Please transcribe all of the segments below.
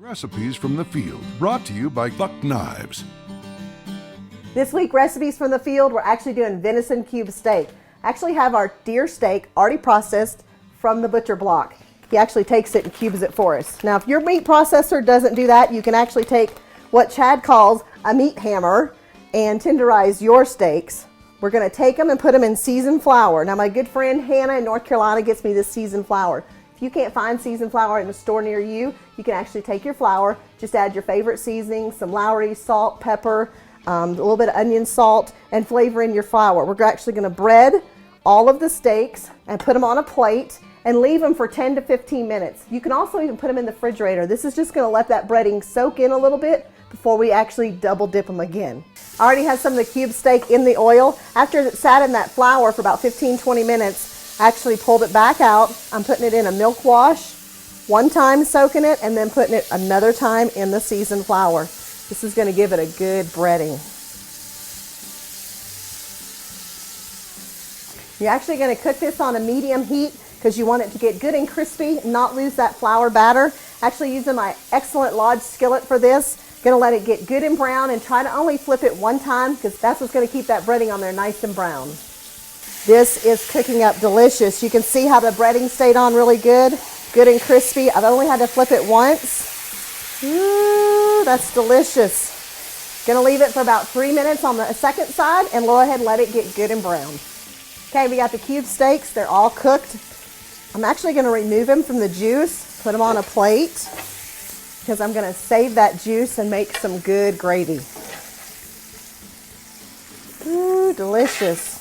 Recipes from the Field, brought to you by Buck Knives. This week, Recipes from the Field, we're actually doing venison cube steak. Actually have our deer steak already processed from the butcher block. He actually takes it and cubes it for us. Now, if your meat processor doesn't do that, you can actually take what Chad calls a meat hammer and tenderize your steaks. We're gonna take them and put them in seasoned flour. Now, my good friend Hannah in North Carolina gets me this seasoned flour. If you can't find seasoned flour in a store near you, you can actually take your flour, just add your favorite seasoning, some Lowry, salt, pepper, a little bit of onion salt, and flavor in your flour. We're actually gonna bread all of the steaks and put them on a plate and leave them for 10 to 15 minutes. You can also even put them in the refrigerator. This is just gonna let that breading soak in a little bit before we actually double dip them again. I already have some of the cube steak in the oil. After it sat in that flour for about 15-20 minutes, I actually pulled it back out. I'm putting it in a milk wash, one time soaking it, and then putting it another time in the seasoned flour. This is gonna give it a good breading. You're actually gonna cook this on a medium heat because you want it to get good and crispy, not lose that flour batter. Actually using my excellent Lodge skillet for this. Gonna let it get good and brown and try to only flip it one time because that's what's gonna keep that breading on there nice and brown. This is cooking up delicious. You can see how the breading stayed on really good and crispy. I've only had to flip it once. Ooh, that's delicious. Gonna leave it for about 3 minutes on the second side and go ahead and let it get good and brown. Okay, we got the cube steaks. They're all cooked. I'm actually gonna remove them from the juice, put them on a plate because I'm gonna save that juice and make some good gravy. Ooh, delicious.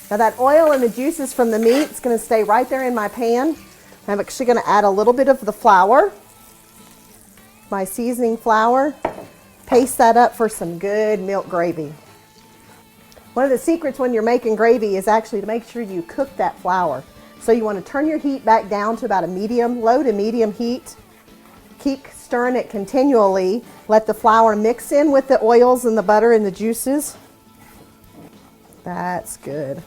Now that oil and the juices from the meat is going to stay right there in my pan. I'm actually going to add a little bit of the flour, my seasoning flour, paste that up for some good milk gravy. One of the secrets when you're making gravy is actually to make sure you cook that flour. So you want to turn your heat back down to about a low to medium heat. Keep stirring it continually. Let the flour mix in with the oils and the butter and the juices. That's good.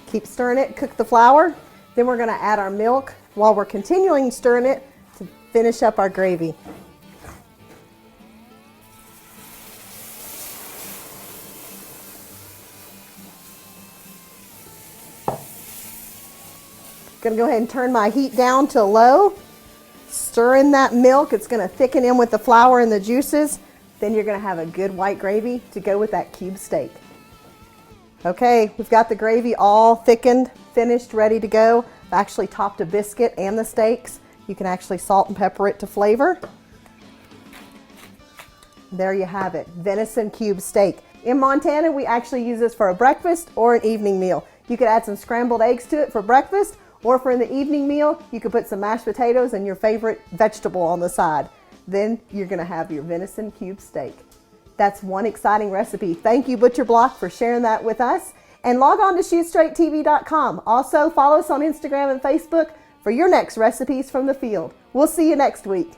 Keep stirring it, cook the flour. Then we're gonna add our milk while we're continuing stirring it to finish up our gravy. Gonna go ahead and turn my heat down to low. Stir in that milk. It's gonna thicken in with the flour and the juices. Then you're gonna have a good white gravy to go with that cube steak. Okay, we've got the gravy all thickened, finished, ready to go. I've actually topped a biscuit and the steaks. You can actually salt and pepper it to flavor. There you have it, venison cube steak. In Montana, we actually use this for a breakfast or an evening meal. You could add some scrambled eggs to it for breakfast, or for the evening meal, you could put some mashed potatoes and your favorite vegetable on the side. Then you're gonna have your venison cube steak. That's one exciting recipe. Thank you, Butcher Block, for sharing that with us. And log on to shootstraighttv.com. Also, follow us on Instagram and Facebook for your next recipes from the field. We'll see you next week.